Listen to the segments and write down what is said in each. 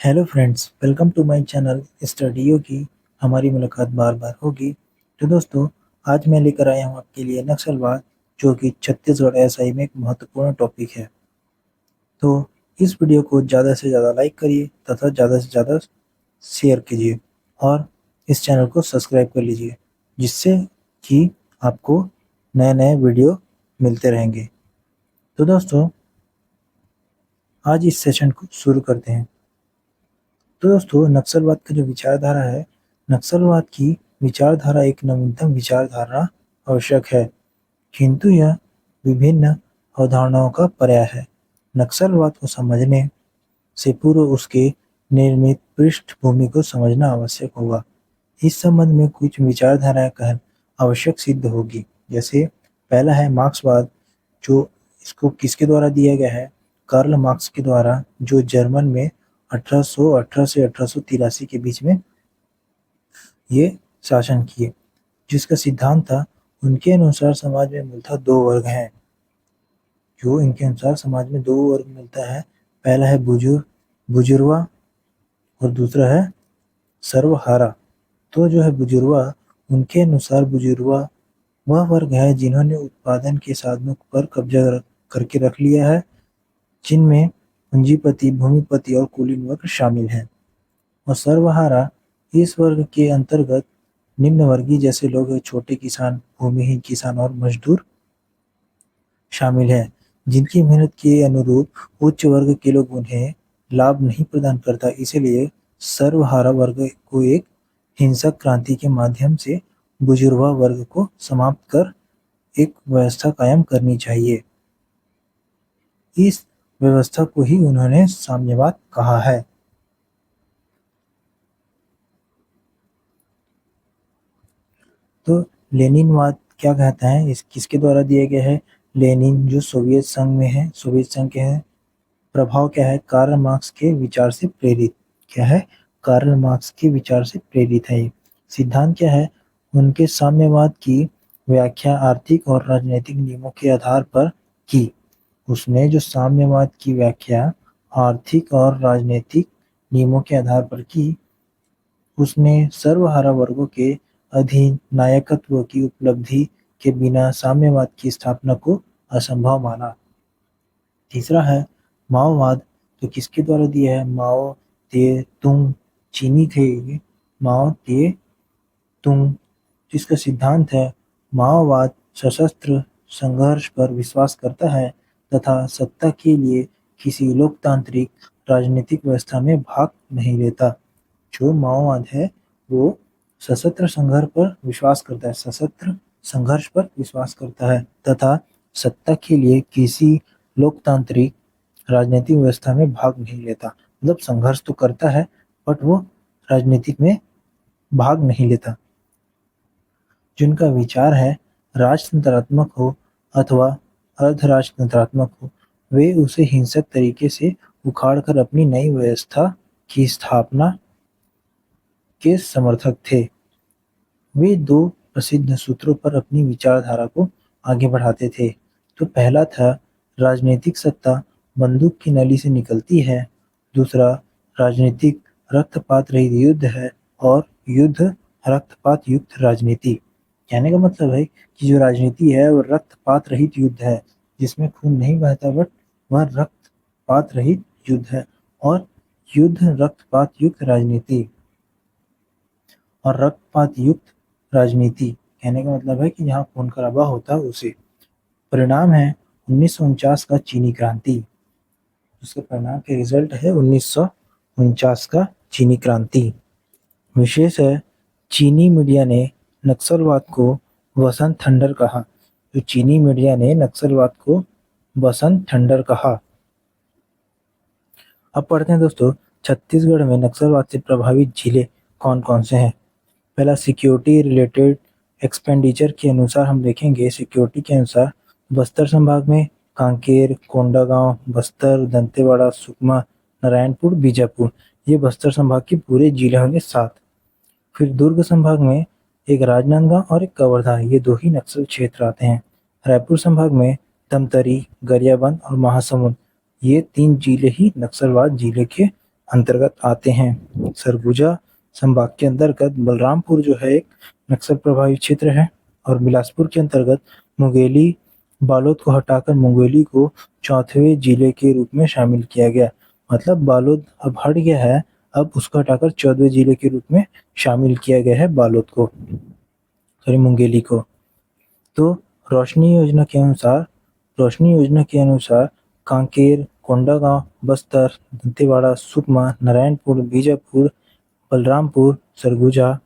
Hello friends, welcome to my channel study Yogi. हमारी मुलाकात बार बार होगी। तो दोस्तों, आज मैं लेकर आया हूँ आपके लिए नक्सलवाद, जो कि छत्तीसगढ़ एसआई में एक महत्वपूर्ण टॉपिक है। तो इस वीडियो को ज़्यादा से ज़्यादा लाइक करिए तथा ज़्यादा से ज़्यादा शेयर कीजिए और इस चैनल को सब्सक्राइब कर लीजिए, जिससे कि आपको नए नए वीडियो मिलते रहेंगे। तो दोस्तों, आज इस सेशन को शुरू करते हैं। तो दोस्तों, नक्सलवाद का जो विचारधारा है, नक्सलवाद की विचारधारा एक नवीनतम विचारधारा आवश्यक है, किंतु यह विभिन्न अवधारणाओं का पर्याय है। नक्सलवाद को समझने से पूर्व उसके निर्मित पृष्ठभूमि को समझना आवश्यक होगा। इस संबंध में कुछ विचारधाराएं आवश्यक सिद्ध होगी। जैसे पहला है मार्क्सवाद, जो इसको किसके द्वारा दिया गया है? कार्ल मार्क्स के द्वारा, जो जर्मन में 1818 से 1883 के बीच में ये शासन किए। जिसका सिद्धांत था, उनके अनुसार समाज में मूलतः दो वर्ग हैं। जो इनके अनुसार समाज में दो वर्ग मिलता है। पहला है बुजुर्वा और दूसरा है सर्वहारा। तो जो है बुजुर्वा, उनके अनुसार बुजुर्वा वह वर्ग है जिन्होंने उत्पादन के साधनों पर कब्जा करके रख लिया है, जिनमें पूंजीपति, भूमिपति और कुलीन वर्ग शामिल हैं। और सर्वहारा इस वर्ग के अंतर्गत निम्न वर्गीय जैसे लोग हैं, छोटे किसान, भूमिहीन किसान और मजदूर शामिल हैं, जिनकी मेहनत के अनुरूप उच्च वर्ग के लोग उन्हें लाभ नहीं प्रदान करता। इसलिए सर्वहारा वर्ग को एक हिंसक क्रांति के माध्यम से बुजुर्गा वर्ग को समाप्त कर एक व्यवस्था कायम करनी चाहिए। इस व्यवस्था को ही उन्होंने साम्यवाद कहा है। तो लेनिनवाद क्या कहता है? इस किसके द्वारा दिया गया है? लेनिन, जो सोवियत संघ में है, सोवियत संघ के हैं। प्रभाव क्या है? कार्ल मार्क्स के विचार से प्रेरित। क्या है? कार्ल मार्क्स के विचार से प्रेरित है। सिद्धांत क्या है? उनके साम्यवाद की व्याख्या आर्थिक और राजनीतिक नियमों के आधार पर की। उसने जो साम्यवाद की व्याख्या आर्थिक और राजनीतिक नियमों के आधार पर की, उसने सर्वहारा वर्गों के अधिनायकत्व की उपलब्धि के बिना साम्यवाद की स्थापना को असंभव माना। तीसरा है माओवाद, तो किसके द्वारा दिया है? माओ ते तुंग, चीनी थे ये, माओ ते तुंग। जिसका सिद्धांत है, माओवाद सशस्त्र संघर्ष पर विश्वास करता है तथा सत्ता के लिए किसी लोकतांत्रिक राजनीतिक व्यवस्था में भाग नहीं लेता। जो माओवाद है, वो सशस्त्र संघर्ष पर विश्वास करता है, सशस्त्र संघर्ष पर विश्वास करता है तथा सत्ता के लिए किसी लोकतांत्रिक राजनीतिक व्यवस्था में भाग नहीं लेता। मतलब संघर्ष तो करता है, बट वो राजनीतिक में भाग नहीं लेता। जिनका विचार है राजतंत्रात्मक हो अथवा अर्धराजतंत्रात्मक हो, वे उसे हिंसक तरीके से उखाड़कर अपनी नई व्यवस्था की स्थापना के समर्थक थे। वे दो प्रसिद्ध सूत्रों पर अपनी विचारधारा को आगे बढ़ाते थे। तो पहला था, राजनीतिक सत्ता बंदूक की नली से निकलती है। दूसरा, राजनीतिक रक्तपात रहित युद्ध है और युद्ध रक्तपात युक्त राजनीति। कहने का मतलब है कि जो राजनीति है वो रक्तपात रहित युद्ध है, जिसमें खून नहीं बहता, बट वह रक्तपात रहित युद्ध है। और युद्ध रक्तपात युक्त राजनीति और रक्तपात युक्त राजनीति कहने का मतलब है कि जहाँ खून खराबा होता है उसे। परिणाम है 1949 का चीनी क्रांति। उसके परिणाम के रिजल्ट है 1949 का चीनी क्रांति। विशेष है, चीनी मीडिया ने नक्सलवाद को वसंत थंडर कहा। जो चीनी मीडिया ने नक्सलवाद को वसंत थंडर कहा। अब पढ़ते हैं दोस्तों, छत्तीसगढ़ में नक्सलवाद से प्रभावित जिले कौन कौन से हैं। पहला, सिक्योरिटी रिलेटेड एक्सपेंडिचर के अनुसार हम देखेंगे। सिक्योरिटी के अनुसार बस्तर संभाग में कांकेर, कोंडागांव, बस्तर, दंतेवाड़ा, सुकमा, नारायणपुर, बीजापुर, ये बस्तर संभाग के पूरे जिले होंगे 7। फिर दुर्ग संभाग में एक राजनांदगांव और एक कवर्धा, ये दो ही नक्सल क्षेत्र आते हैं। रायपुर संभाग में तमतरी, गरियाबंद और महासमुंद, ये 3 जिले ही नक्सलवाद जिले के अंतर्गत आते हैं। सरगुजा संभाग के अंतर्गत बलरामपुर जो है एक नक्सल प्रभावित क्षेत्र है और बिलासपुर के अंतर्गत मुंगेली बालोद को हटाकर मुंगेली को चौथे जिले के रूप में शामिल किया गया। मतलब बालोद अब हट गया है, अब उसको हटाकर 14वें जिले के रूप में शामिल किया गया है बालोद को, सॉरी मुंगेली को। तो रोशनी योजना के अनुसार कांकेर, कोंडागांव, बस्तर, दंतेवाड़ा, सुकमा, नारायणपुर, बीजापुर, बलरामपुर, सरगुजा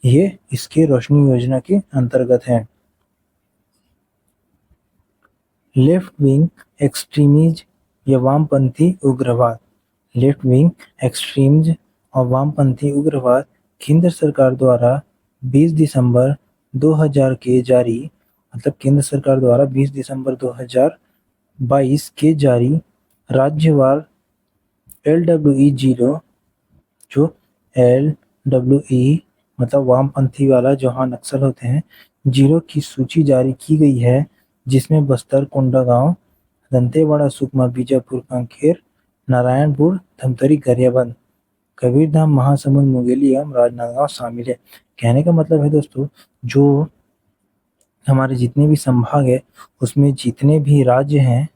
ये इसके रोशनी योजना के अंतर्गत हैं। लेफ्ट विंग एक्सट्रीमिज्म या वामपंथी उग्रवाद। लेफ्ट विंग एक्सट्रीमिज्म और वामपंथी उग्रवाद केंद्र सरकार द्वारा 20 दिसंबर 2000 के जारी मतलब केंद्र सरकार द्वारा 20 दिसंबर 2022 के जारी राज्यवार LWE जीरो जो LWE मतलब वामपंथी वाला जहां नक्सल होते हैं जिलों की सूची जारी की गई है, जिसमें बस्तर, कोंडागांव, दंतेवाड़ा, सुकमा, बीजापुर, कांकेर, नारायणपुर, धमतरी, गरियाबंद, कबीरधाम, महासमुंद, मुंगेली एवं राजनांदगांव शामिल है। कहने का मतलब है दोस्तों, जो हमारे जितने भी संभाग है उसमें जितने भी राज्य हैं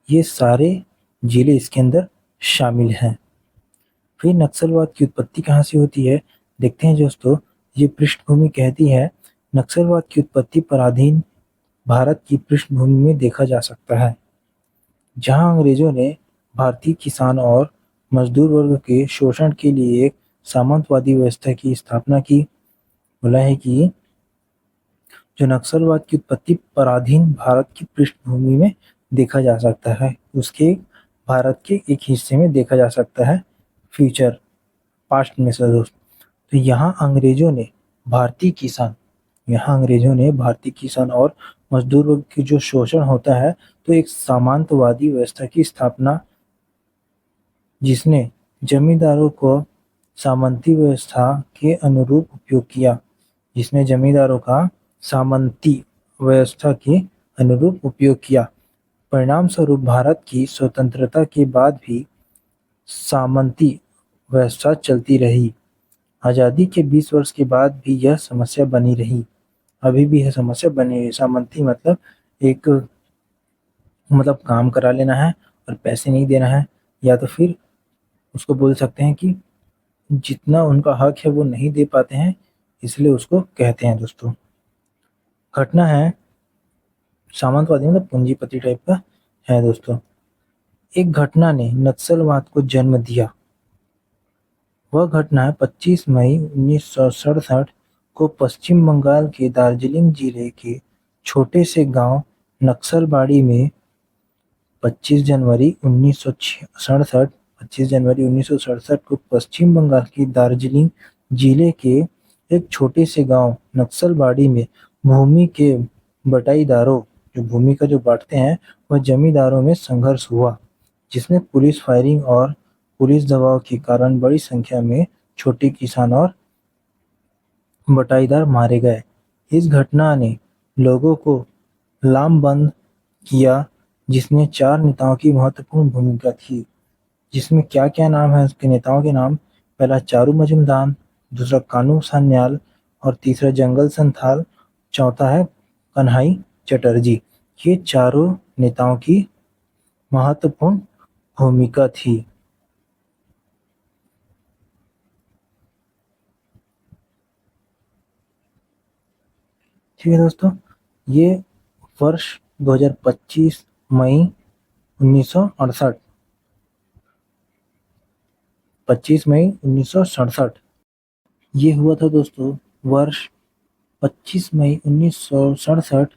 ये सारे जिले इसके अंदर शामिल हैं। फिर नक्सलवाद की उत्पत्ति कहाँ से होती है, देखते हैं दोस्तों। ये पृष्ठभूमि कहती है नक्सलवाद की उत्पत्ति पराधीन भारत की पृष्ठभूमि में देखा जा सकता है, जहां अंग्रेजों ने भारतीय किसान और मजदूर वर्ग के शोषण के लिए एक सामंतवादी व्यवस्था की स्थापना की। बोला है कि जो नक्सलवाद की उत्पत्ति पराधीन भारत की पृष्ठभूमि में देखा जा सकता है, उसके भारत के एक हिस्से में देखा जा सकता है फ्यूचर पास्ट में से दोस्त। तो यहाँ अंग्रेजों ने भारतीय किसान और मजदूर वर्ग की जो शोषण होता है तो एक सामंतवादी व्यवस्था की स्थापना, जिसने जमींदारों को सामंती व्यवस्था के अनुरूप उपयोग किया जिसने जमींदारों का सामंती व्यवस्था के अनुरूप उपयोग किया। परिणाम स्वरूप भारत की स्वतंत्रता के बाद भी सामंती व्यवस्था चलती रही। आज़ादी के 20 वर्ष के बाद भी यह समस्या बनी रही, अभी भी यह समस्या बनी रही। सामंती मतलब एक मतलब काम करा लेना है और पैसे नहीं देना है, या तो फिर उसको बोल सकते हैं कि जितना उनका हक है वो नहीं दे पाते हैं, इसलिए उसको कहते हैं दोस्तों। घटना है सामंतवादी मतलब पूंजीपति टाइप का है दोस्तों। एक घटना ने नक्सलवाद को जन्म दिया। वह घटना है 25 मई 1967 को पश्चिम बंगाल के दार्जिलिंग जिले के छोटे से गांव नक्सलबाड़ी में 25 जनवरी 1967 को पश्चिम बंगाल के दार्जिलिंग जिले के एक छोटे से गांव नक्सलबाड़ी में भूमि के बटाईदारों, जो भूमि का जो बांटते हैं, वह जमींदारों में संघर्ष हुआ, जिसमें पुलिस फायरिंग और पुलिस दबाव के कारण बड़ी संख्या में छोटे किसान और बटाईदार मारे गए। इस घटना ने लोगों को लामबंद किया, जिसमें 4 नेताओं की महत्वपूर्ण भूमिका थी। जिसमें क्या-क्या नाम है उसके नेताओं के नाम, पहला चारू मजुमदार, दूसरा कानू सान्याल और तीसरा जंगल संथाल, चौथा है कन्हई चटर्जी। ये चारों नेताओं की महत्वपूर्ण भूमिका थी। ठीक है दोस्तों, ये वर्ष 2025 मई 1968 25 मई 1967 ये हुआ था दोस्तों। वर्ष 25 मई 1967।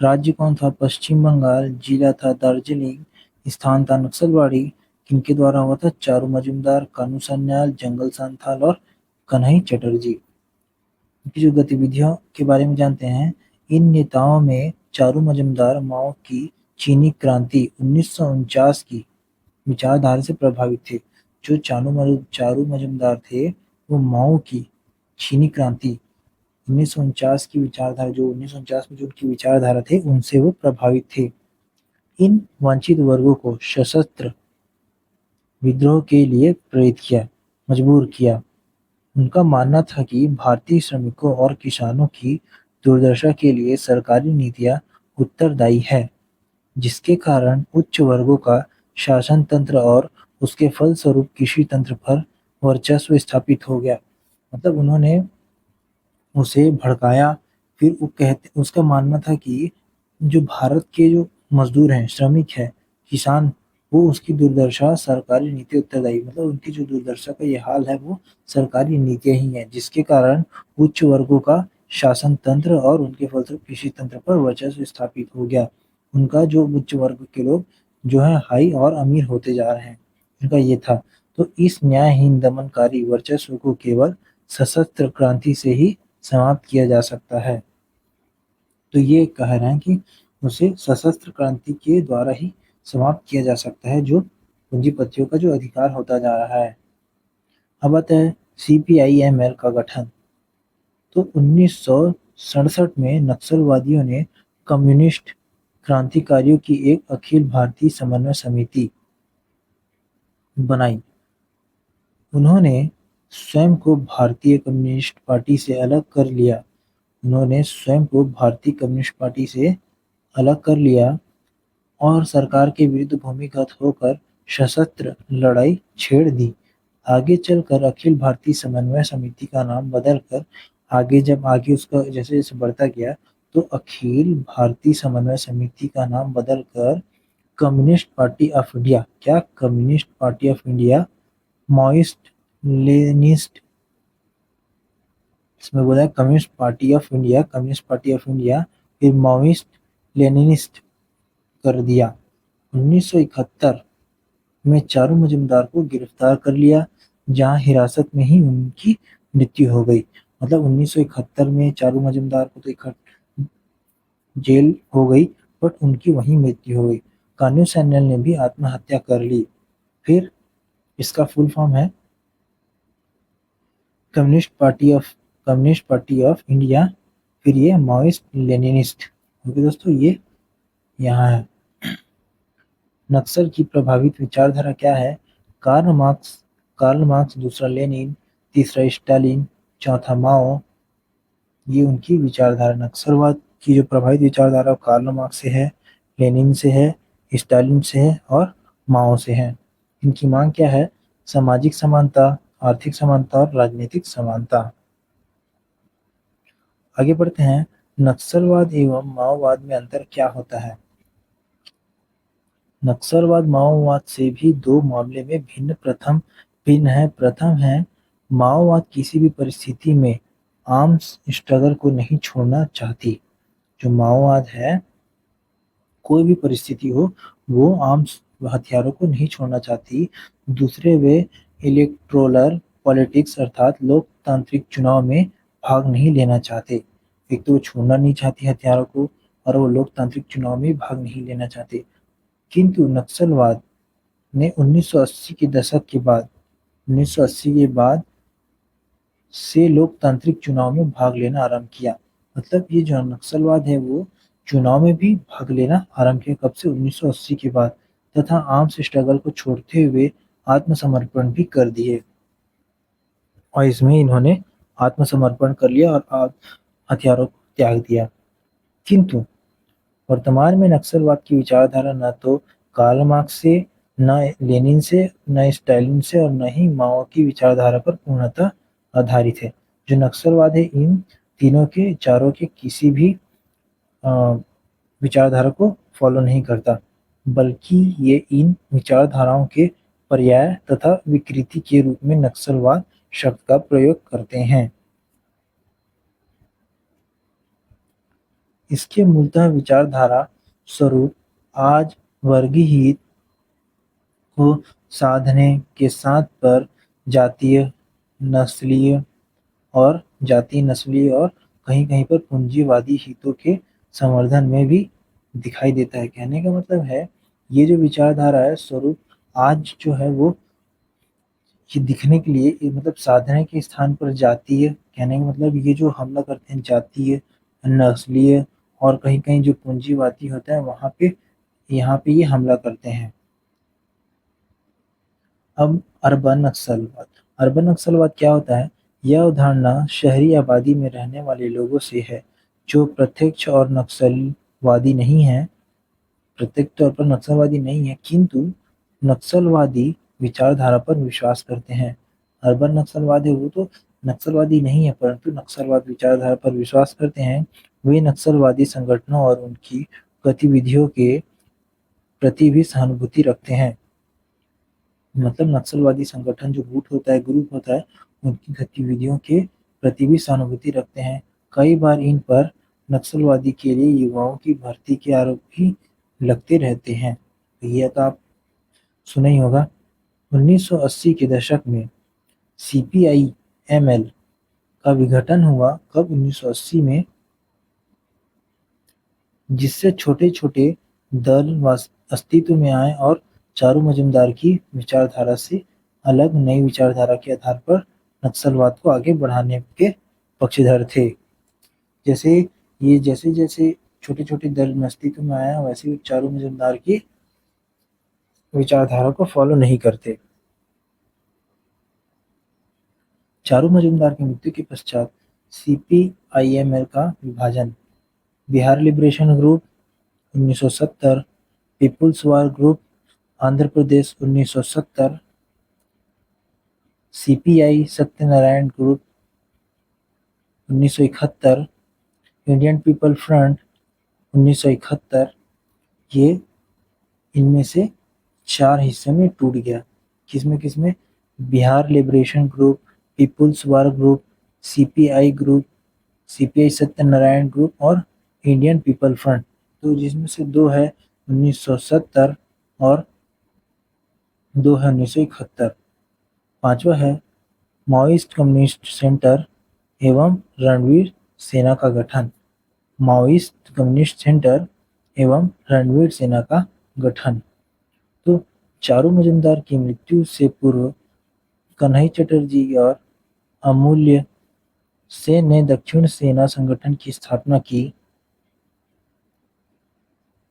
राज्य कौन था? पश्चिम बंगाल। जिला था दार्जिलिंग। स्थान था नक्सलबाड़ी। किनके द्वारा हुआ था? चारू मजुमदार, कानू सान्याल, जंगल संथाल और कन्हई चटर्जी। इनकी जो गतिविधियों के बारे में जानते हैं, इन नेताओं में चारू मजुमदार माओ की चीनी क्रांति 1949 की विचारधारा से प्रभावित थे। जो चारू मजुमदार थे वो माओ की चीनी क्रांति 1949 की विचारधारा, जो 1949 में जो उनकी विचारधारा थे उनसे वो प्रभावित थे। इन वंचित वर्गों को सशस्त्र विद्रोह के लिए प्रेरित किया, मजबूर किया। उनका मानना था कि भारतीय श्रमिकों और किसानों की दुर्दशा के लिए सरकारी नीतियां उत्तरदायी है, जिसके कारण उच्च वर्गों का शासन तंत्र और उसके फलस्वरूप कृषि तंत्र पर वर्चस्व स्थापित हो गया। मतलब उन्होंने उसे भड़काया। फिर वो कहते उसका मानना था कि जो भारत के जो मजदूर हैं, श्रमिक हैं, किसान, वो उसकी दुर्दशा सरकारी नीति उत्तरदायी, मतलब उनकी जो दुर्दशा का ये हाल है वो सरकारी नीतियां ही है, जिसके कारण उच्च वर्गों का शासन तंत्र और उनके फलस्वरूप कृषि तंत्र पर वर्चस्व स्थापित हो गया। उनका जो उच्च वर्ग के लोग जो है हाई और अमीर होते जा रहे हैं, उनका ये था। तो इस न्यायहीन दमनकारी वर्चस्व को केवल सशस्त्र क्रांति से ही समाप्त किया जा सकता है। तो ये कह रहे हैं कि उसे सशस्त्र क्रांति के द्वारा ही समाप्त किया जा सकता है, जो पूंजीपतियों का जो अधिकार होता जा रहा है। अब आता है सीपीआईएमएल का गठन। तो 1967 में नक्सलवादियों ने कम्युनिस्ट क्रांतिकारियों की एक अखिल भारतीय समन्वय समिति बनाई। उन्होंने स्वयं को भारतीय कम्युनिस्ट पार्टी से अलग कर लिया। उन्होंने स्वयं को भारतीय कम्युनिस्ट पार्टी से अलग कर लिया और सरकार के विरुद्ध भूमिगत होकर सशस्त्र लड़ाई छेड़ दी। आगे चलकर अखिल भारतीय समन्वय समिति का नाम बदलकर आगे उसका जैसे-जैसे बढ़ता गया, तो अखिल भारतीय समन्वय समिति का नाम बदलकर कम्युनिस्ट पार्टी ऑफ इंडिया, क्या communist party of India, Maoist Leninist, इसमें बोला है communist party of India, communist party of India, फिर माओइस्ट लेनिनिस्ट कर दिया। 1971 में चारू मजूमदार को गिरफ्तार कर लिया, जहां हिरासत में ही उनकी मृत्यु हो गई। मतलब 1971 में चारू मजूमदार को तो जेल हो गई, बट उनकी वहीं मृत्यु हो गई। कान्हू सैनियल ने भी आत्महत्या कर ली। फिर इसका फुल फॉर्म है कम्युनिस्ट पार्टी ऑफ इंडिया, फिर ये माओइस्ट लेनिनिस्ट। ओके दोस्तों, ये यहाँ है। नक्सल की प्रभावित विचारधारा क्या है? कार्ल मार्क्स कार्ल मार्क्स, दूसरा लेनिन, तीसरा स्टालिन, चौथा माओ। ये उनकी विचारधारा। नक्सलवाद की जो प्रभावित विचारधारा कार्ल मार्क्स से है, लेनिन से है, स्टालिन से है और माओ से है। इनकी मांग क्या है? सामाजिक समानता, आर्थिक समानता और राजनीतिक समानता। आगे बढ़ते हैं। नक्सलवाद एवं माओवाद में अंतर क्या होता है? नक्सलवाद माओवाद से भी दो मामले में भिन्न है। प्रथम है, माओवाद किसी भी परिस्थिति में आर्म्स स्ट्रगल को नहीं छोड़ना चाहती। जो माओवाद है, कोई भी परिस्थिति हो, वो आर्म्स हथियारों को नहीं छोड़ना चाहती। दूसरे, वे इलेक्टोरल पॉलिटिक्स अर्थात लोकतांत्रिक चुनाव में भाग नहीं लेना चाहते। एक तो वो छोड़ना नहीं चाहती हथियारों को, और वो लोकतांत्रिक चुनाव में भाग नहीं लेना चाहते। किंतु नक्सलवाद ने 1980 के दशक के बाद 1980 के बाद से लोकतांत्रिक चुनाव में भाग लेना आरंभ किया। मतलब ये जो नक्सलवाद है वो चुनाव में भी भाग लेना आरंभ किया। कब से? 1980 के बाद। तथा आर्म्स स्ट्रगल को छोड़ते हुए आत्मसमर्पण भी कर दिए, और इसमें इन्होंने आत्मसमर्पण कर लिया और हथियारों को त्याग दिया। किंतु वर्तमान में नक्सलवाद की विचारधारा न तो कार्ल मार्क्स से, न लेनिन से, न स्टालिन से और न ही माओ की विचारधारा पर पूर्णतः आधारित है। जो नक्सलवाद है, इन तीनों के चारों के किसी भी अ, विचारधारा को फॉलो नहीं करता, बल्कि ये इन विचारधाराओं के पर्याय तथा विकृति के रूप में नक्सलवाद शब्द का प्रयोग करते हैं। इसके मूलतः विचारधारा स्वरूप आज वर्गीय हित को साधने के साथ पर जातीय, नस्लीय जातीय नस्लीय और कहीं-कहीं पर पूंजीवादी हितों के संवर्धन में भी दिखाई देता है। कहने का मतलब है, ये जो विचारधारा है स्वरूप आज जो है वो ये दिखने के लिए मतलब साधने के स्थान पर जातीय, कहने का मतलब ये जो हमला करते हैं जातीय, नस्लीय और कहीं-कहीं जो पूंजीवादी होता है वहाँ पे यहाँ पे ये हमला करते हैं। अब अर्बन नक्सलवाद। अर्बन नक्सलवाद क्या होता है? यह अवधारणा शहरी आबादी में रहने वाले लोगों से है, जो प्रत्यक्ष और नक्सलवादी नहीं है, प्रत्यक्ष तौर पर नक्सलवादी नहीं है, किंतु नक्सलवादी विचारधारा पर विश्वास करते हैं। अर्बन नक्सलवाद है वो तो नक्सलवादी नहीं है, परंतु नक्सलवाद विचारधारा पर विश्वास करते हैं। वे नक्सलवादी संगठनों और उनकी गतिविधियों के प्रति भी सहानुभूति रखते हैं। मतलब नक्सलवादी संगठन जो गुट होता है, ग्रुप होता है, उनकी गतिविधियों के प्रति भी सहानुभूति रखते हैं। कई बार इन पर नक्सलवादी के लिए युवाओं की भर्ती के आरोप भी लगते रहते हैं। तो यह तो आप सुना ही होगा। 1980 के दशक में सीपीआई-एमएल का विघटन हुआ। कब? 1980 में, जिससे छोटे-छोटे दल अस्तित्व में आए और चारू मजूमदार की विचारधारा से अलग नई विचारधारा के आधार पर नक्सलवाद को आगे बढ़ाने के पक्षधर थे। जैसे ये जैसे-जैसे छोटे-छोटे दल में अस्तित्व में आया, वैसे ही चारू मजूमदार की विचारधारा को फॉलो नहीं करते। चारू मजूमदार की मृत्यु के पश्चात सीपीआईएमएल का विभाजन। Bihar liberation group 1970, people's war group Andhra Pradesh 1970, CPI Satyanarayan group 1971, Indian people front 1971, ये इनमें से 4 हिस्सों में टूट गया। किसमें? Bihar liberation group, people's war group, CPI group, CPI Satyanarayan group और इंडियन पीपल फ्रंट। तो जिसमें से 2 है 1970 और 2 है 1971। पांचवा है माओइस्ट कम्युनिस्ट सेंटर एवं रणवीर सेना का गठन। माओइस्ट कम्युनिस्ट सेंटर एवं रणवीर सेना का गठन। तो चारू मजूमदार की मृत्यु से पूर्व कन्हई चटर्जी और अमूल्य सेन ने दक्षिण सेना संगठन की स्थापना की।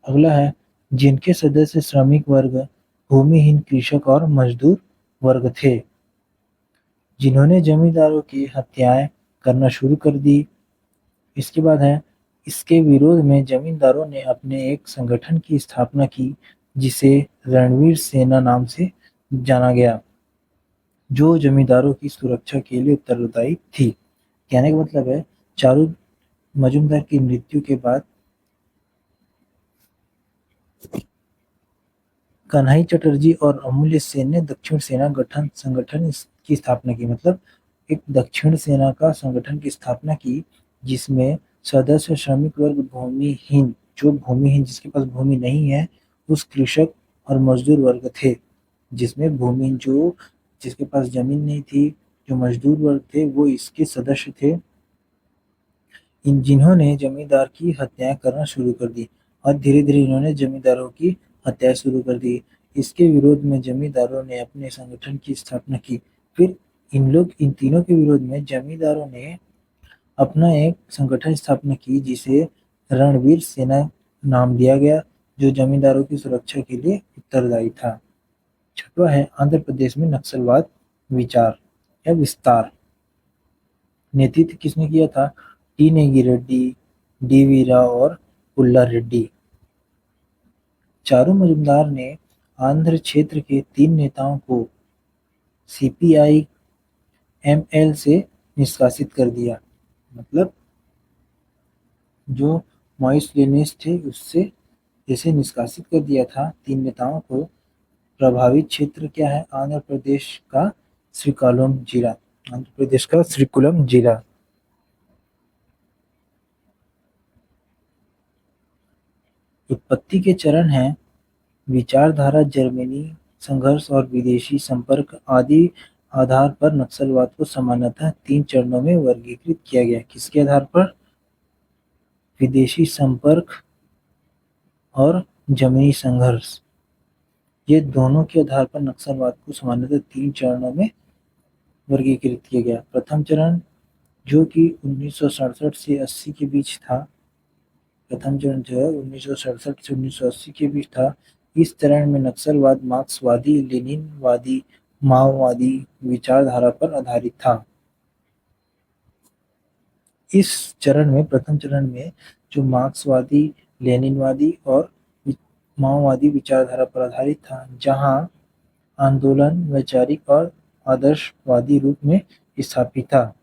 अगला है जिनके सदस्य श्रमिक वर्ग, भूमिहीन कृषक और मजदूर वर्ग थे, जिन्होंने जमींदारों की हत्याएं करना शुरू कर दी। इसके बाद है इसके विरोध में जमींदारों ने अपने एक संगठन की स्थापना की, जिसे रणवीर सेना नाम से जाना गया, जो जमींदारों की सुरक्षा के लिए उत्तरदायी थी। कहने का मतलब है चारू मजूमदार की मृत्यु के बाद कन्हई चटर्जी और अमूल्य सेन ने दक्षिण सेना गठन संगठन की स्थापना की। मतलब एक दक्षिण सेना का संगठन की स्थापना की, जिसमें सदस्य श्रमिक वर्ग, भूमिहीन, जो भूमिहीन जिसके पास भूमि नहीं है, उस कृषक और मजदूर वर्ग थे। जिसमें भूमिहीन जो जिसके पास जमीन नहीं थी, जो मजदूर वर्ग थे, वो इसके सदस्य थे, इन जिन्होंने जमींदार की हत्याएं करना शुरू कर दी। और धीरे धीरे इन्होंने जमींदारों की हत्याएं शुरू कर दी। इसके विरोध में जमींदारों ने अपने संगठन की स्थापना की। फिर इन तीनों के विरोध में जमींदारों ने अपना एक संगठन स्थापना की, जिसे रणवीर सेना नाम दिया गया, जो जमींदारों की सुरक्षा के लिए उत्तरदायी था। छठवां है आंध्र प्रदेश में नक्सलवाद विचार या विस्तार। नेतृत्व किसने किया था? टी नेगी रेड्डी, डी वीरा और पुल्ला रेड्डी। चारू मजूमदार ने आंध्र क्षेत्र के 3 नेताओं को सीपीआई एमएल से निष्कासित कर दिया। मतलब जो माओइस्ट लेनिस्ट थे उससे जैसे निष्कासित कर दिया था 3 नेताओं को। प्रभावित क्षेत्र क्या है? आंध्र प्रदेश का श्रीकाकुलम जिला। आंध्र प्रदेश का श्रीकुलम जिला। उत्पत्ति के चरण हैं विचारधारा, जर्मनी संघर्ष और विदेशी संपर्क आदि आधार पर नक्सलवाद को सामान्यतः 3 चरणों में वर्गीकृत किया गया। किसके आधार पर? विदेशी संपर्क और जमीनी संघर्ष, ये दोनों के आधार पर नक्सलवाद को सामान्यतः 3 चरणों में वर्गीकृत किया गया। प्रथम चरण जो कि 1967 से 80 के बीच था, प्रथम चरण जो है 1967 से 1980 के बीच था। इस चरण में नक्सलवाद मार्क्सवादी, लेनिनवादी माओवादी विचारधारा पर आधारित था। इस चरण में, प्रथम चरण में, जो मार्क्सवादी, लेनिनवादी और माओवादी विचारधारा पर आधारित था, जहां आंदोलन वैचारिक और आदर्शवादी रूप में स्थापित था।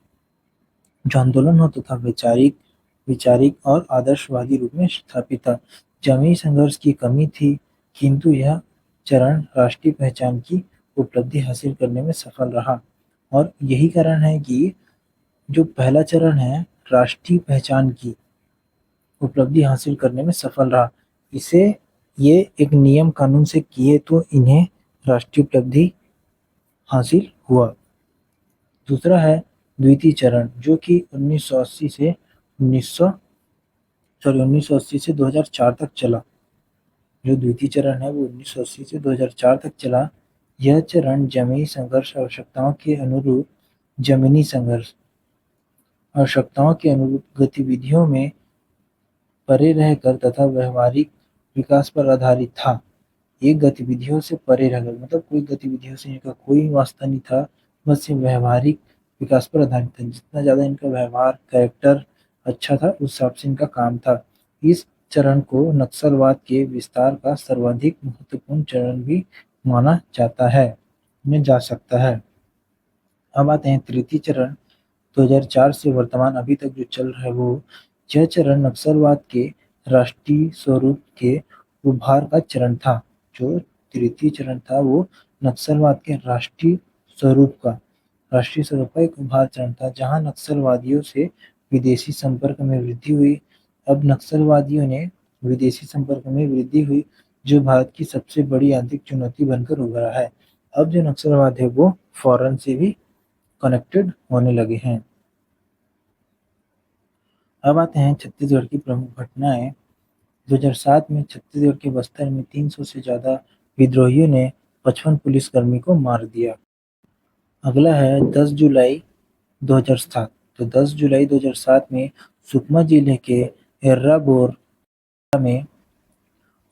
जो आंदोलन होता था वैचारिक, वैचारिक और आदर्शवादी रूप में स्थापित था। जमीनी संघर्ष की कमी थी, किंतु यह चरण राष्ट्रीय पहचान की उपलब्धि हासिल करने में सफल रहा। और यही कारण है कि जो पहला चरण है राष्ट्रीय पहचान की उपलब्धि हासिल करने में सफल रहा। इसे ये एक नियम कानून से किए तो इन्हें राष्ट्रीय उपलब्धि हासिल हुआ। दूसरा है द्वितीय चरण, जो कि 1980 से 1980 से 2004 तक चला। जो द्वितीय चरण है वो 1980 से 2004 तक चला। यह चरण जमीनी संघर्ष आवश्यकताओं के अनुरूप जमीनी संघर्ष आवश्यकताओं के अनुरूप गतिविधियों में परे रहकर तथा व्यवहारिक विकास पर आधारित था। ये गतिविधियों से परे रहकर मतलब कोई गतिविधियों से इनका कोई वास्ता नहीं था, बस ये व्यवहारिक विकास पर आधारित था। जितना ज़्यादा इनका व्यवहार कैरेक्टर अच्छा था उस हिसाब से इनका काम था। इस चरण को नक्सलवाद के विस्तार का सर्वाधिक महत्वपूर्ण चरण भी माना जाता है, में जा सकता है। अब आते हैं तृतीय चरण, 2004 से वर्तमान अभी तक जो चल रहा है वो, यह चरण नक्सलवाद के राष्ट्रीय स्वरूप के उभार का चरण था। जो तृतीय चरण था वो नक्सलवाद के राष्ट्रीय स्वरूप का एक उभार चरण था, जहां नक्सलवादियों से विदेशी संपर्क में वृद्धि हुई। अब नक्सलवादियों ने विदेशी संपर्क में वृद्धि हुई, जो भारत की सबसे बड़ी आंतरिक चुनौती बनकर उभरा है। अब जो नक्सलवाद है वो फॉरेन से भी कनेक्टेड होने लगे हैं। अब आते हैं छत्तीसगढ़ की प्रमुख घटनाएं। 2007 में छत्तीसगढ़ के बस्तर में 300 से ज्यादा विद्रोहियों ने 55 पुलिसकर्मी को मार दिया। अगला है 10 जुलाई 2007। तो 10 जुलाई 2007 में सुकमा जिले के एर्राबोर में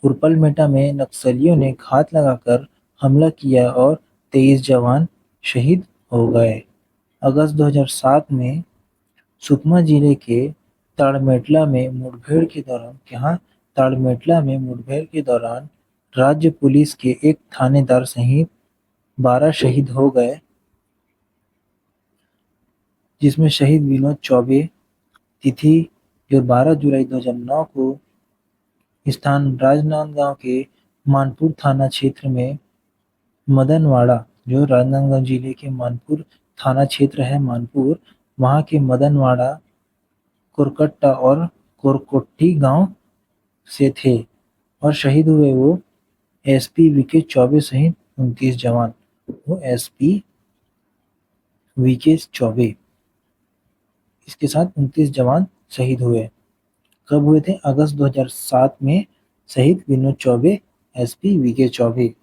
उरपलमेटा में नक्सलियों ने घात लगाकर हमला किया और 23 जवान शहीद हो गए। अगस्त 2007 में सुकमा जिले के ताड़मेटला में मुठभेड़ के दौरान राज्य पुलिस के एक थानेदार सहित 12 शहीद हो गए, जिसमें शहीद विनोद चौबे। तिथि जो 12 जुलाई 2009 को स्थान राजनांदगांव के मानपुर थाना क्षेत्र में मदनवाड़ा, जो राजनांदगांव जिले के मानपुर थाना क्षेत्र है मानपुर, वहाँ के मदनवाड़ा, कुरकट्टा और कोरकोट्टी गांव से थे। और शहीद हुए वो एसपी वीके चौबे सहित 29 जवान। वो एसपी वीके चौबे इसके साथ 29 जवान शहीद हुए। कब हुए थे? अगस्त 2007 में शहीद विनोद चौबे, एसपी वीके चौबे।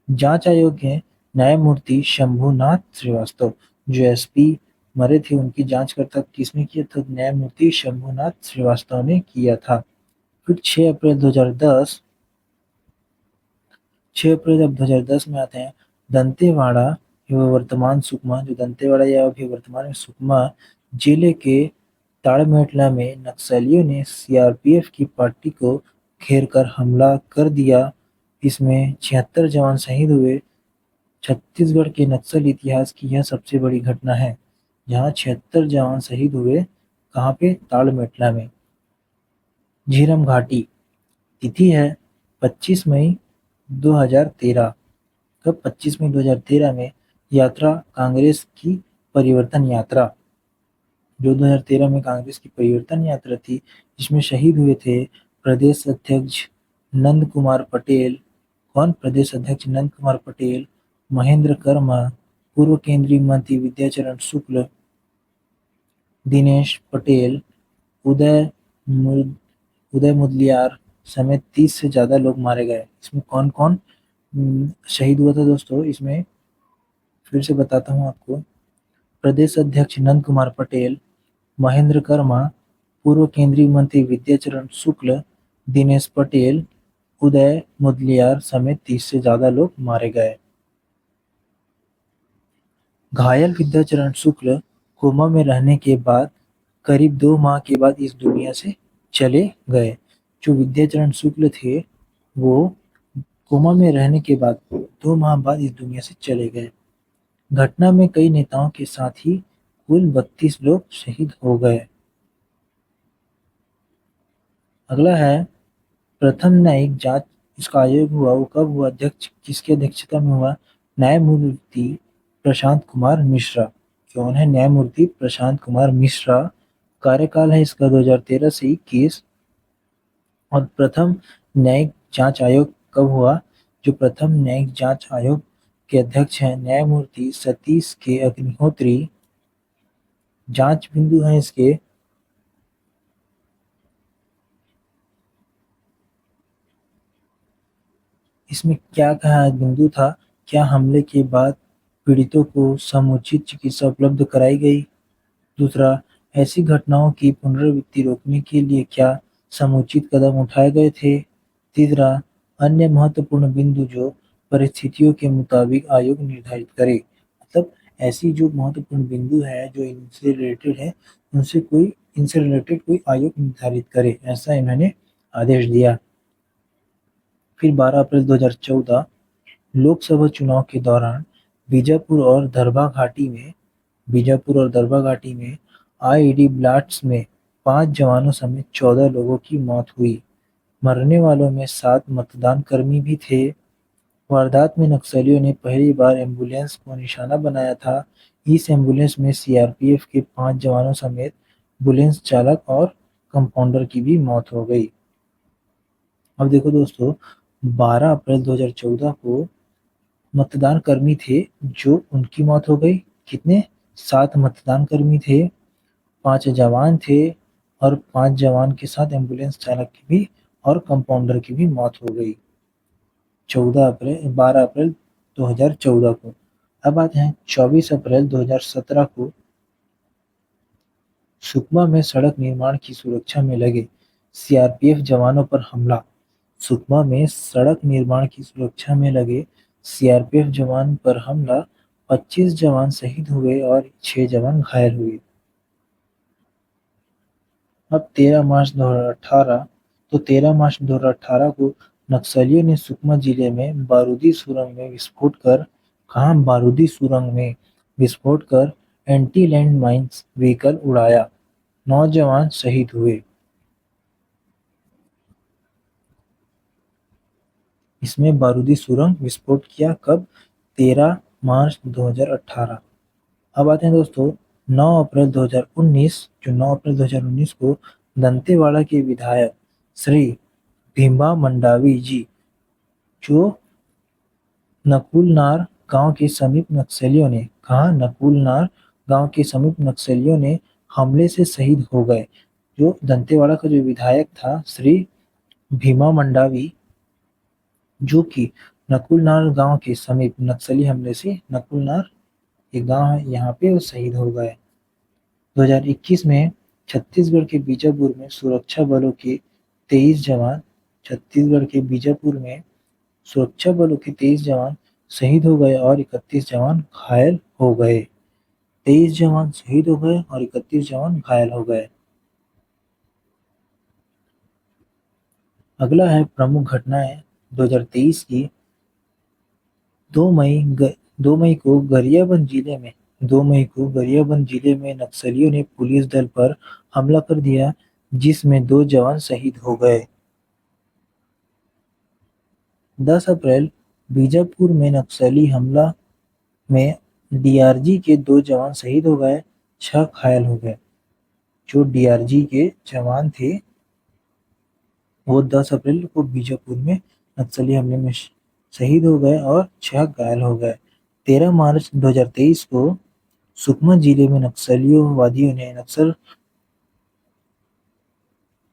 जांच आयोग के न्यायमूर्ति शंभुनाथ श्रीवास्तव, जो एसपी मरे थे उनकी जांच करता किसने किया था? न्यायमूर्ति शंभुनाथ श्रीवास्तव ने किया था। फिर 6 अप्रैल 2010, 6 अप्रैल अब 2010 में आते हैं। दंतेवाड़ा एवं वर्तमान सुकमा, जो दंतेवाड़ा या अभी वर्तमान में सुकमा जिले के ताड़मेटला में नक्सलियों ने सीआरपीएफ की पार्टी को घेरकर हमला कर दिया। इसमें 76 जवान शहीद हुए। छत्तीसगढ़ के नक्सल इतिहास की यह सबसे बड़ी घटना है, जहां 76 जवान शहीद हुए। कहाँ पे? ताड़मेटला में। झीरम घाटी, तिथि है 25 मई 2013। कब? 25 मई 2013 में यात्रा कांग्रेस की परिवर्तन यात्रा, जो 2013 में कांग्रेस की परिवर्तन यात्रा थी, जिसमें शहीद हुए थे प्रदेश अध्यक्ष नंद कुमार पटेल। कौन? प्रदेश अध्यक्ष नंद कुमार पटेल, महेंद्र कर्मा, पूर्व केंद्रीय मंत्री विद्याचरण शुक्ल, दिनेश पटेल, उदय मुद उदय मुदलियार समेत 30 से ज्यादा लोग मारे गए। इसमें कौन कौन शहीद हुआ था दोस्तों? इसमें फिर से बताता हूँ आपको। प्रदेश अध्यक्ष नंद कुमार पटेल, महेंद्र कर्मा, पूर्व केंद्रीय मंत्री विद्याचरण शुक्ल, दिनेश पटेल, उदय मुदलियार समेत 30 से ज्यादा लोग मारे गए। घायल विद्याचरण शुक्ल कोमा में रहने के बाद करीब 2 माह के बाद इस दुनिया से चले गए। जो विद्याचरण शुक्ल थे, वो कोमा में रहने के बाद 2 माह बाद इस दुनिया से चले गए। घटना में कई नेताओं के साथ ही कुल 32 लोग शहीद हो गए। अगला है प्रथम न्यायिक जांच इसका आयोग हुआ, वो कब हुआ, अध्यक्ष किसकी अध्यक्षता में हुआ? न्यायमूर्ति प्रशांत कुमार मिश्रा। कौन है न्यायमूर्ति प्रशांत कुमार मिश्रा? कार्यकाल है इसका 2013 से 21। और प्रथम न्यायिक जांच आयोग कब हुआ? जो प्रथम न्यायिक जांच आयोग के अध्यक्ष हैं न्यायमूर्ति सतीश के अग्निहोत्री। जांच बिंदु हैं इसके इसमें क्या कहा बिंदु था? क्या हमले के बाद पीड़ितों को समुचित चिकित्सा उपलब्ध कराई गई? दूसरा, ऐसी घटनाओं की पुनरावृत्ति रोकने के लिए क्या समुचित कदम उठाए गए थे? तीसरा, अन्य महत्वपूर्ण बिंदु जो परिस्थितियों के मुताबिक आयोग निर्धारित करे। मतलब ऐसी जो महत्वपूर्ण बिंदु है जो इनसे रिलेटेड है, इनसे रिलेटेड कोई आयोग निर्धारित करे, ऐसा इन्होंने आदेश दिया। फिर 12 अप्रैल 2014 लोकसभा चुनाव के दौरान बीजापुर और दरभा घाटी में आईईडी ब्लास्ट्स में 5 जवानों समेत 14 लोगों की मौत हुई। मरने वालों में 7 मतदान कर्मी भी थे। वारदात में नक्सलियों ने पहली बार एम्बुलेंस को निशाना बनाया था। इस एम्बुलेंस में सीआरपीएफ के 5 जवानों समेत एम्बुलेंस चालक और कंपाउंडर की भी मौत हो गई। अब देखो दोस्तों, 12 अप्रैल 2014 को मतदान कर्मी थे जो उनकी मौत हो गई। कितने? 7 मतदान कर्मी थे, 5 जवान थे और 5 जवान के साथ एम्बुलेंस चालक की भी और कंपाउंडर की भी मौत हो गई। 12 अप्रैल 2014 को। अब आते हैं 24 अप्रैल 2017 को सुकमा में सड़क निर्माण की सुरक्षा में लगे सीआरपीएफ जवानों पर हमला। सुकमा में सड़क निर्माण की सुरक्षा में लगे सीआरपीएफ जवान पर हमला, 25 जवान शहीद हुए और 6 जवान घायल हुए। अब 13 मार्च 2018 को नक्सलियों ने सुकमा जिले में बारूदी सुरंग में विस्फोट कर एंटी लैंड माइंस व्हीकल उड़ाया, 9 जवान शहीद हुए। इसमें बारूदी सुरंग विस्फोट किया कब? 13 मार्च 2018। अब आते हैं दोस्तों 9 अप्रैल 2019। जो 9 अप्रैल 2019 को दंतेवाड़ा के विधायक श्री भीमा मंडावी जी, जो नकुलनार गांव के समीप नक्सलियों ने हमले से शहीद हो गए। जो दंतेवाड़ा का जो विधायक था श्री भीमा मंडावी, जो कि नकुलनार गांव के समीप नक्सली हमले से, नकुलनार एक गांव है यहाँ पे, वो शहीद हो गए। 2021 में छत्तीसगढ़ के बीजापुर में सुरक्षा बलों के 23 जवान शहीद हो गए और 31 जवान घायल हो गए। 23 जवान शहीद हो गए और 31 जवान घायल हो गए। अगला है प्रमुख घटनाएं 2023 की। 2 मई 2 मई को गरियाबंद जिले में नक्सलियों ने पुलिस दल पर हमला कर दिया, जिसमें 2 जवान शहीद हो गए। 10 अप्रैल बीजापुर में नक्सली हमला में डीआरजी के 2 जवान शहीद हो गए, 6 घायल हो गए। जो डीआरजी के जवान थे, वो 10 अप्रैल को बीजापुर में नक्सली हमले में शहीद हो गए और 6 घायल हो गए। 13 मार्च 2023 को सुकमा जिले में वादियों ने नक्सल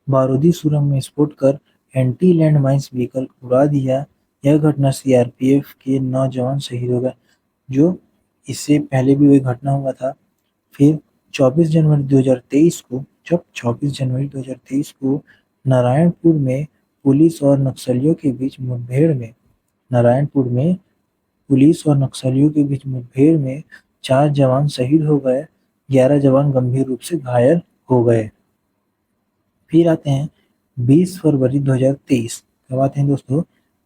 बारूदी सुरंग में विस्फोट कर एंटी लैंड माइंस व्हीकल उड़ा दिया। यह घटना सीआरपीएफ के 9 जवान शहीद हो गए। जो इससे पहले भी वही घटना हुआ था। फिर 24 जनवरी 2023 को नारायणपुर में पुलिस और नक्सलियों के बीच मुठभेड़ में 4 जवान शहीद हो गए, 11 जवान गंभीर रूप से घायल हो गए। फिर आते हैं 20 फरवरी 2023। कब आते हैं दोस्तों?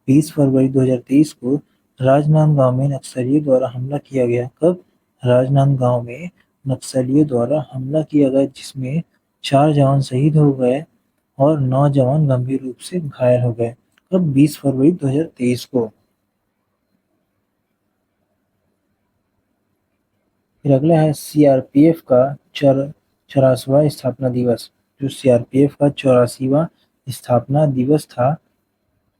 20 फरवरी 2023 को राजनांदगांव में नक्सलियों द्वारा हमला किया गया। कब? राजनांदगांव में नक्सलियों द्वारा हमला किया गया, जिसमें 4 जवान शहीद हो गए और 9 जवान गंभीर रूप से घायल हो गए। कब? 20 फरवरी 2023 को। फिर अगला है सीआरपीएफ का 84वां स्थापना दिवस। जो सीआरपीएफ का 84वां स्थापना दिवस था,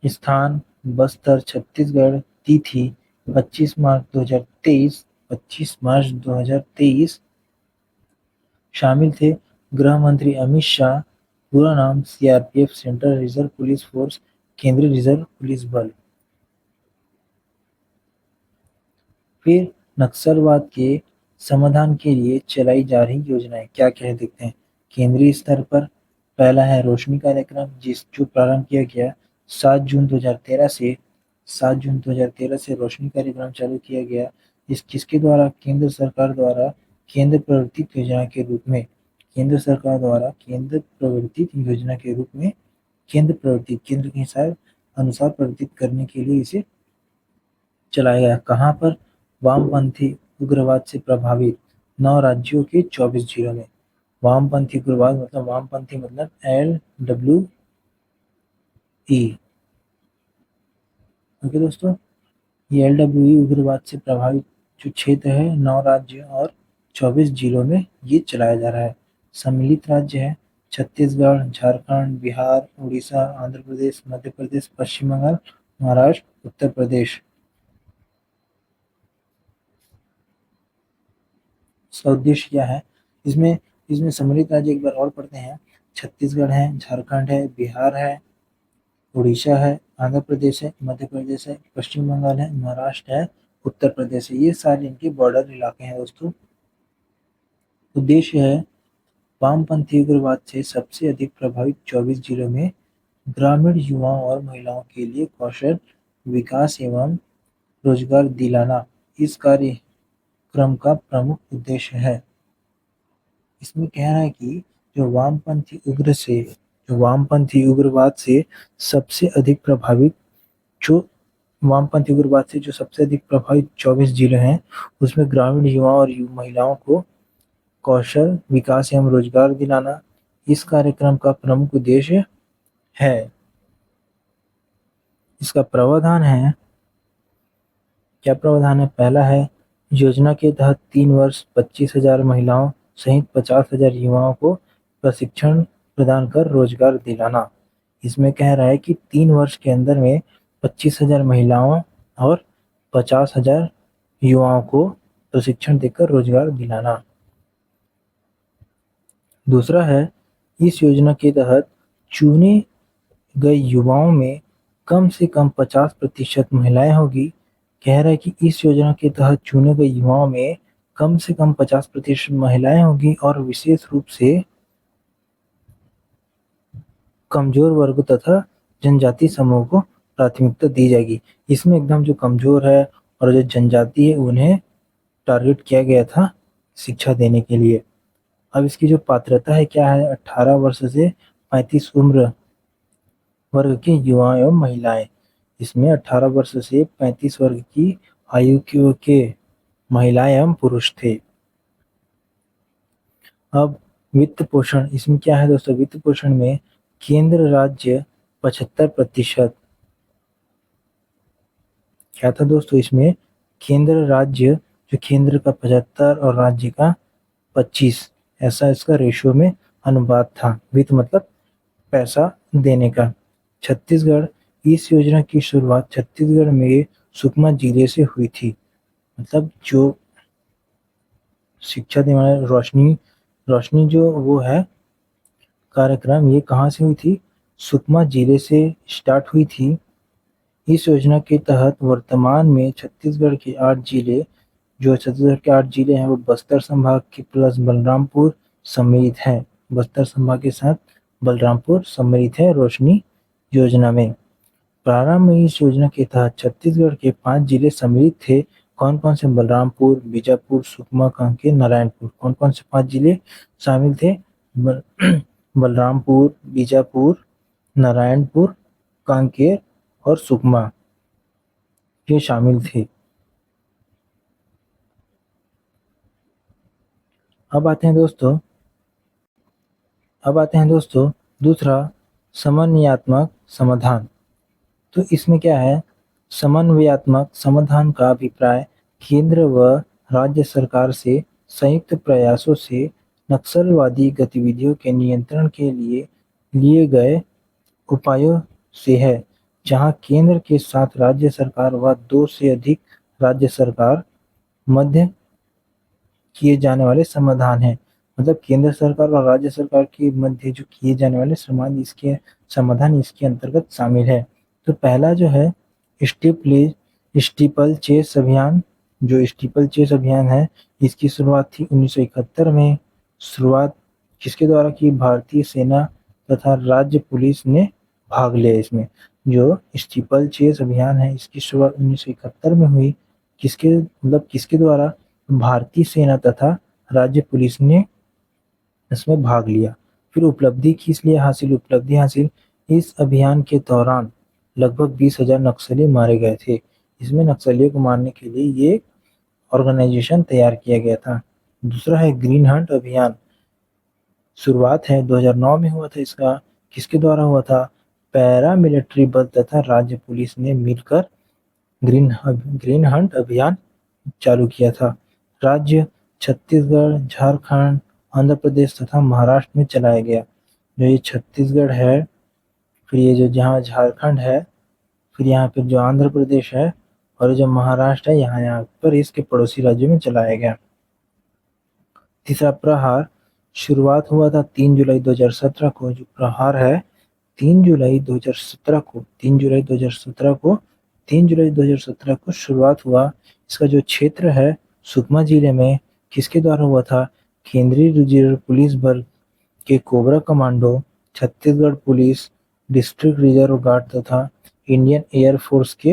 स्थान बस्तर छत्तीसगढ़, तिथि 25 मार्च 2023। 25 मार्च 2023। शामिल थे गृह मंत्री अमित शाह। पूरा नाम CRPF central reserve police force, केंद्रीय रिजर्व पुलिस बल। फिर नक्सलवाद के समाधान के लिए चलाई जा रही योजनाएं क्या क्या है देखते हैं। केंद्रीय स्तर पर पहला है रोशनी कार्यक्रम, जो प्रारंभ किया गया 7 जून 2013 से। 7 जून 2013 से रोशनी कार्यक्रम चालू किया गया। इस किसके द्वारा? केंद्र सरकार द्वारा केंद्र प्रवर्तित योजना के रूप में। केंद्र सरकार द्वारा केंद्र प्रवर्तित योजना के रूप में, केंद्र के हिसाब अनुसार प्रवर्तित करने के लिए इसे चलाया गया। कहाँ पर? वामपंथी उग्रवाद से प्रभावित 9 राज्यों के 24 जिलों में। वामपंथी उग्रवाद मतलब वामपंथी मतलब LWE। ओके दोस्तों, ये LWE उग्रवाद से प्रभावित जो क्षेत्र है 9 राज्य और 24 जिलों में ये चलाया जा रहा है। सम्मिलित राज्य है छत्तीसगढ़, झारखंड, बिहार, उड़ीसा, आंध्र प्रदेश, मध्य प्रदेश, पश्चिम बंगाल, महाराष्ट्र, उत्तर प्रदेश। इसका उद्देश्य क्या है? इसमें इसमें सम्मिलित राज्य एक बार और पढ़ते हैं। छत्तीसगढ़ है, झारखंड है, बिहार है, उड़ीसा है, आंध्र प्रदेश है, मध्य प्रदेश है, पश्चिम बंगाल है, महाराष्ट्र है, उत्तर प्रदेश है। ये सारे इनके बॉर्डर इलाके हैं दोस्तों। उद्देश्य है वामपंथी उग्रवाद से सबसे अधिक प्रभावित 24 जिलों में ग्रामीण युवाओं और महिलाओं के लिए कौशल विकास एवं रोजगार दिलाना इस कार्यक्रम का प्रमुख उद्देश्य है। इसमें कह रहा है कि जो वामपंथी उग्रवाद से सबसे अधिक प्रभावित जो वामपंथी उग्रवाद से जो सबसे अधिक प्रभावित 24 जिले हैं, उसमें ग्रामीण युवाओं और महिलाओं को कौशल विकास एवं रोजगार दिलाना इस कार्यक्रम का प्रमुख उद्देश्य है। इसका प्रावधान है, क्या प्रावधान है? पहला है योजना के तहत 3 वर्ष 25,000 महिलाओं सहित 50,000 युवाओं को प्रशिक्षण प्रदान कर रोजगार दिलाना। इसमें कह रहा है कि 3 वर्ष के अंदर में 25,000 महिलाओं और 50,000 युवाओं को प्रशिक्षण देकर रोजगार दिलाना। दूसरा है इस योजना के तहत चुने गए युवाओं में कम से कम 50% महिलाएं होगी। कह रहा है कि इस योजना के तहत चुने गए युवाओं में कम से कम 50% महिलाएं होगी और विशेष रूप से कमजोर वर्ग तथा जनजाति समूह को प्राथमिकता दी जाएगी। इसमें एकदम जो कमजोर है और जो जनजाति है उन्हें टारगेट किया गया था शिक्षा देने के लिए। अब इसकी जो पात्रता है क्या है? 18 वर्ष से 35 उम्र वर्ग के युवा एवं महिलाएं। इसमें 18 वर्ष से 35 वर्ग की आयु के महिलाएं एवं पुरुष थे। अब वित्त पोषण, इसमें क्या है दोस्तों? वित्त पोषण में केंद्र राज्य 75%। क्या था दोस्तों? इसमें केंद्र राज्य, जो केंद्र का 75 और राज्य का 25, ऐसा इसका रेशियो में अनुपात था। वित्त मतलब पैसा देने का। छत्तीसगढ़, इस योजना की शुरुआत छत्तीसगढ़ में सुकमा जिले से हुई थी। मतलब जो शिक्षा देने वाला रोशनी जो वो है कार्यक्रम, ये कहाँ से हुई थी? सुकमा जिले से स्टार्ट हुई थी। इस योजना के तहत वर्तमान में छत्तीसगढ़ के 8 जिले हैं वो बस्तर संभाग के प्लस बलरामपुर सम्मिलित है। बस्तर संभाग के साथ बलरामपुर सम्मिलित है रोशनी योजना में। प्रारंभ में इस योजना के तहत छत्तीसगढ़ के 5 जिले सम्मिलित थे कौन कौन से बलरामपुर, बीजापुर, सुकमा, कांकेर, नारायणपुर, कौन कौन से 5 जिले शामिल थे? बल, बलरामपुर, बीजापुर, नारायणपुर, कांकेर और सुकमा ये शामिल थे। अब आते हैं दोस्तों दूसरा समन्वयात्मक समाधान। तो इसमें क्या है, समन्वयात्मक समाधान का अभिप्राय केंद्र व राज्य सरकार से संयुक्त प्रयासों से नक्सलवादी गतिविधियों के नियंत्रण के लिए लिए गए उपायों से है, जहां केंद्र के साथ राज्य सरकार व 2 से अधिक राज्य सरकार मध्य किए जाने वाले समाधान हैं। मतलब केंद्र सरकार और राज्य सरकार के मध्य जो किए जाने वाले समाधान इसके अंतर्गत शामिल है। तो पहला जो है स्टीपल चेस अभियान, जो स्टीपल चेस अभियान है इसकी शुरुआत थी 1971 में। शुरुआत किसके द्वारा की? भारतीय सेना तथा राज्य पुलिस ने भाग लिया इसमें। जो स्टीपल चेस अभियान है इसकी शुरुआत 1971 में हुई। किसके द्वारा? भारतीय सेना तथा राज्य पुलिस ने इसमें भाग लिया। फिर उपलब्धि हासिल, इस अभियान के दौरान लगभग 20,000 नक्सली मारे गए थे। इसमें नक्सलियों को मारने के लिए ये ऑर्गेनाइजेशन तैयार किया गया था। दूसरा है ग्रीन हंट अभियान, शुरुआत है 2009 में हुआ था इसका। किसके द्वारा हुआ था? पैरामिलिट्री बल तथा राज्य पुलिस ने मिलकर ग्रीन हंट अभियान चालू किया था। राज्य छत्तीसगढ़, झारखंड, आंध्र प्रदेश तथा महाराष्ट्र में चलाया गया। जो ये छत्तीसगढ़ है, फिर ये जो जहाँ झारखंड है, फिर यहाँ पर जो आंध्र प्रदेश है और जो महाराष्ट्र है, यहाँ पर इसके पड़ोसी राज्यों में चलाया गया। तीसरा प्रहार, शुरुआत हुआ था 3 जुलाई 2017 को। जो प्रहार है 3 जुलाई 2017 को 3 जुलाई 2017 को 3 जुलाई 2017 को शुरुआत हुआ। इसका जो क्षेत्र है सुकमा जिले में, किसके द्वारा हुआ था? केंद्रीय रिजर्व पुलिस बल के cobra commando, Chhattisgarh police, district reserve guard तथा इंडियन एयर फोर्स के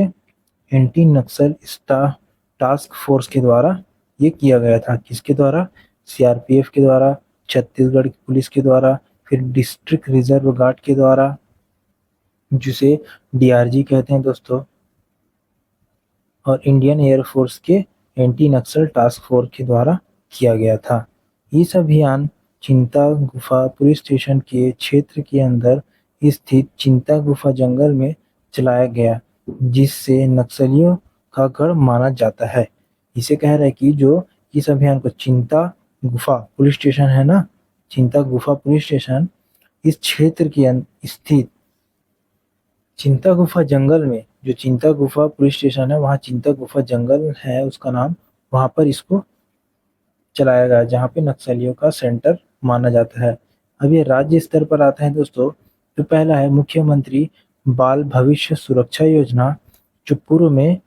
एंटी नक्सल टास्क फोर्स के द्वारा ये किया गया था। किसके द्वारा? सीआरपीएफ के द्वारा, छत्तीसगढ़ पुलिस के द्वारा, फिर डिस्ट्रिक्ट रिजर्व गार्ड के द्वारा, जिसे डीआरजी कहते हैं दोस्तों, और इंडियन एयर फोर्स के एंटी नक्सल टास्क फोर्स के द्वारा किया गया था। इस अभियान चिंता गुफा पुलिस स्टेशन के क्षेत्र के अंदर स्थित चिंता गुफा जंगल में चलाया गया, जिससे नक्सलियों का गढ़ माना जाता है। इसे कह रहा है कि जो इस अभियान को चिंता गुफा पुलिस स्टेशन है ना, चिंता गुफा पुलिस स्टेशन इस क्षेत्र के स्थित चिंता गुफा जंगल में, जो चिंता गुफा पुलिस स्टेशन है वहाँ चिंता गुफा जंगल है उसका नाम, वहाँ पर इसको चलाया गया जहाँ पे नक्सलियों का सेंटर माना जाता है। अब ये राज्य स्तर पर आता है दोस्तों। तो पहला है मुख्यमंत्री बाल भविष्य सुरक्षा योजना, जो पूर्व में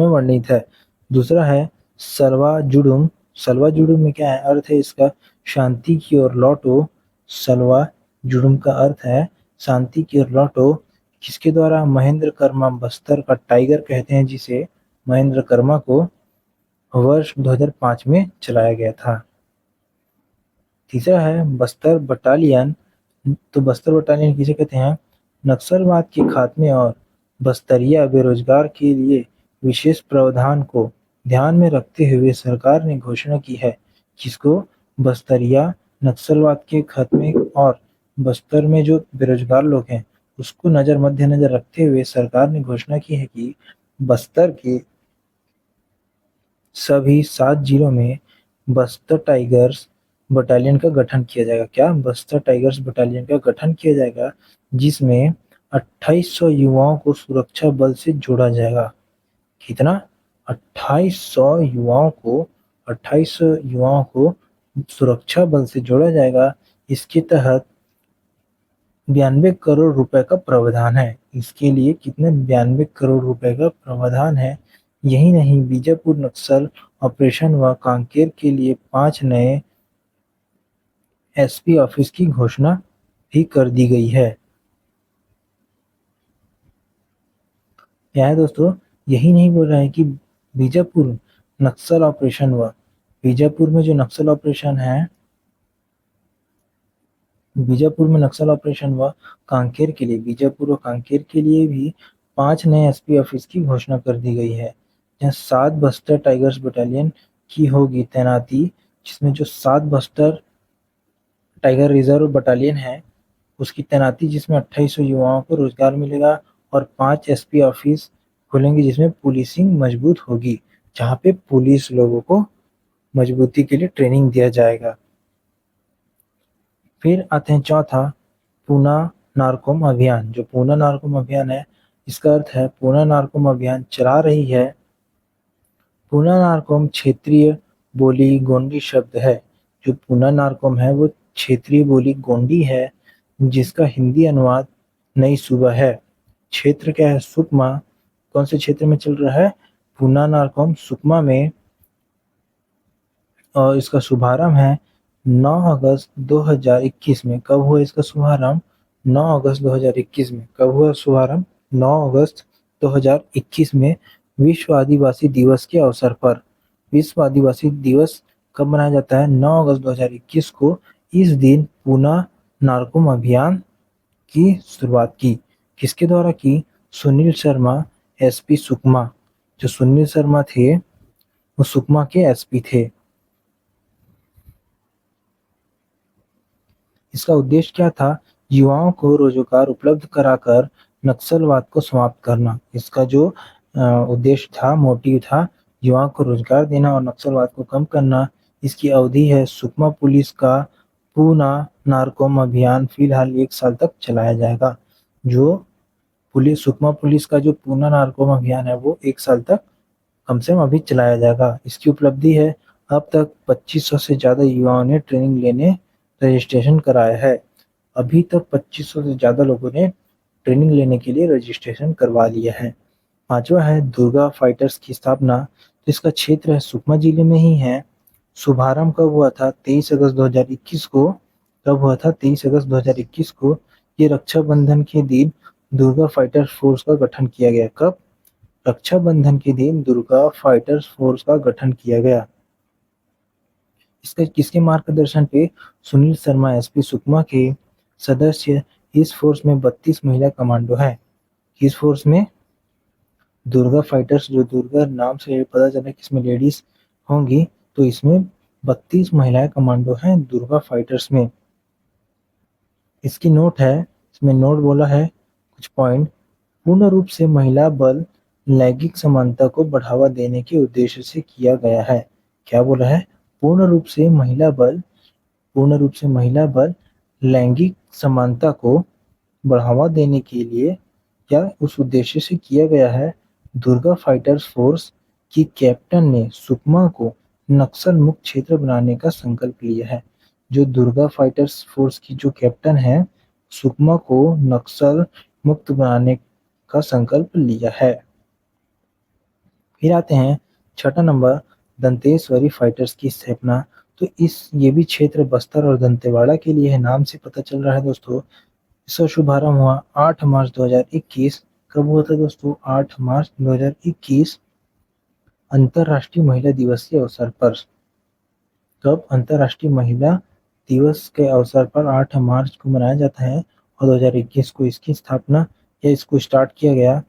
वर्णित है। दूसरा है सर्वा जुडुम में क्या है अर्थ है इसका? शांति की ओर लौटो। सर्वा जुडुम का अर्थ है शांति की ओर लौटो। किसके द्वारा? महेंद्र कर्मा, बस्तर का टाइगर कहते हैं जिसे, महेंद्र कर्मा को वर्ष 2005 में चलाया गया था। तीसरा है बस्तर बटालियन। तो बस्तर बटालियन किसे कहते हैं? नक्सलवाद के खात्मे और बस्तरिया बेरोजगार के लिए विशेष प्रावधान को ध्यान में रखते हुए सरकार ने घोषणा की है। जिसको? बस्तरिया, नक्सलवाद के खात्मे और बस्तर में जो बेरोजगार लोग हैं उसको मद्देनजर रखते हुए सरकार ने घोषणा की है कि बस्तर के सभी 7 जिलों में बस्तर टाइगर्स बटालियन का गठन किया जाएगा। क्या? बस्तर टाइगर्स बटालियन का गठन किया जाएगा, जिसमें 2800 युवाओं को सुरक्षा बल से जोड़ा जाएगा। कितना? 2800 युवाओं को सुरक्षा बल से जोड़ा जाएगा। इसके तहत 92 करोड़ रुपए का प्रावधान है। इसके लिए कितने? 92 करोड़ रुपए का प्रावधान है। यही नहीं, बीजापुर नक्सल ऑपरेशन व कांकेर के लिए 5 नए एसपी ऑफिस की घोषणा भी कर दी गई है। क्या है दोस्तों? यही नहीं बोल रहा है कि बीजापुर नक्सल ऑपरेशन हुआ। बीजापुर में जो नक्सल ऑपरेशन है, बीजापुर में नक्सल ऑपरेशन हुआ कांकेर के लिए, बीजापुर और कांकेर के लिए भी 5 नए एसपी ऑफिस की घोषणा कर दी गई है। जहाँ 7 बस्टर टाइगर्स बटालियन की होगी तैनाती, जिसमें जो 7 बस्टर टाइगर रिजर्व बटालियन है उसकी तैनाती, जिसमें 2800 युवाओं को रोजगार मिलेगा और 5 एसपी ऑफिस खुलेंगे जिसमें पुलिसिंग मजबूत होगी, जहाँ पे पुलिस लोगों को मजबूती के लिए ट्रेनिंग दिया जाएगा। फिर आते हैं चौथा, पूना नारकोम अभियान। जो पूना नारकोम अभियान है, इसका अर्थ है पूना नारकोम अभियान चला रही है। पूना नारकोम क्षेत्रीय बोली गोंडी शब्द है। जो पूना नारकोम है वो क्षेत्रीय बोली गोंडी है, जिसका हिंदी अनुवाद नई सूबा है। क्षेत्र क्या है? सुकमा। कौन से क्षेत्र में चल रहा है? पूना नारकोम सुकमा में। और इसका शुभारंभ है 9 अगस्त 2021 में। कब हुआ इसका शुभारंभ? 9 अगस्त 2021 में। कब हुआ शुभारंभ? 9 अगस्त 2021 में, विश्व आदिवासी दिवस के अवसर पर। विश्व आदिवासी दिवस कब मनाया जाता है? 9 अगस्त 2021 को। इस दिन पूना नारकोम अभियान की शुरुआत की। किसके द्वारा की? सुनील शर्मा, एसपी सुकमा। जो सुनील शर्मा थे वो सुकमा के एसपी थे। इसका उद्देश्य क्या था? युवाओं को रोजगार उपलब्ध कराकर नक्सलवाद को समाप्त करना। इसका जो उद्देश्य था, मोटिव था, युवाओं को रोजगार देना और नक्सलवाद को कम करना। इसकी अवधि है सुकमा पुलिस का पूना नारकोम अभियान फिलहाल 1 साल तक चलाया जाएगा। जो पुलिस सुकमा पुलिस का जो पूना नारकोम अभियान है वो 1 साल तक कम से कम अभी चलाया जाएगा। इसकी उपलब्धि है अब तक 2500 से ज़्यादा युवाओं ने ट्रेनिंग लेने रजिस्ट्रेशन कराया है। अभी तक 2500 से ज़्यादा लोगों ने ट्रेनिंग लेने के लिए रजिस्ट्रेशन करवा लिया है। पांचवा है दुर्गा फाइटर्स की स्थापना। तो इसका क्षेत्र है सुकमा जिले में ही है। शुभारंभ कब हुआ था? 23 अगस्त 2021 को। कब हुआ था? 23 अगस्त 2021 को। ये रक्षाबंधन के दिन दुर्गा फाइटर्स फोर्स का गठन किया गया। कब? रक्षाबंधन के दिन दुर्गा फाइटर्स फोर्स का गठन किया गया। इसका किसके मार्गदर्शन पे? सुनील शर्मा, एसपी सुकमा के सदस्य। इस फोर्स में 32 महिला कमांडो है। इस फोर्स में दुर्गा फाइटर्स, जो दुर्गा नाम से पता चला कि इसमें लेडीज होंगी, तो इसमें 32 महिलाएं कमांडो हैं दुर्गा फाइटर्स में। इसकी नोट है, इसमें नोट बोला है कुछ पॉइंट। पूर्ण रूप से महिला बल लैंगिक समानता को बढ़ावा देने के उद्देश्य से किया गया है। क्या बोला है? पूर्ण रूप से महिला बल, पूर्ण रूप से महिला बल लैंगिक समानता को बढ़ावा देने के लिए या उस उद्देश्य से किया गया है। दुर्गा फाइटर्स फोर्स की कैप्टन ने सुकमा को नक्सल मुक्त क्षेत्र बनाने का संकल्प लिया है। जो दुर्गा फाइटर्स फोर्स की जो कैप्टन है, सुकमा को नक्सल मुक्त बनाने का संकल्प लिया है। फिर आते हैं छठा नंबर, दंतेश्वरी फाइटर्स की स्थापना। तो ये भी क्षेत्र बस्तर और दंतेवाड़ा के लिए है, नाम से पता चल रहा है दोस्तों। इसका शुभारंभ हुआ 8 मार्च 2021। कब हुआ था दोस्तों? 8 मार्च 2021, अंतर्राष्ट्रीय महिला दिवस के अवसर पर। कब? अंतर्राष्ट्रीय महिला दिवस के अवसर पर 8 मार्च को मनाया जाता है और 2021 को इसकी स्थापना या इसको स्टार्ट किया गया।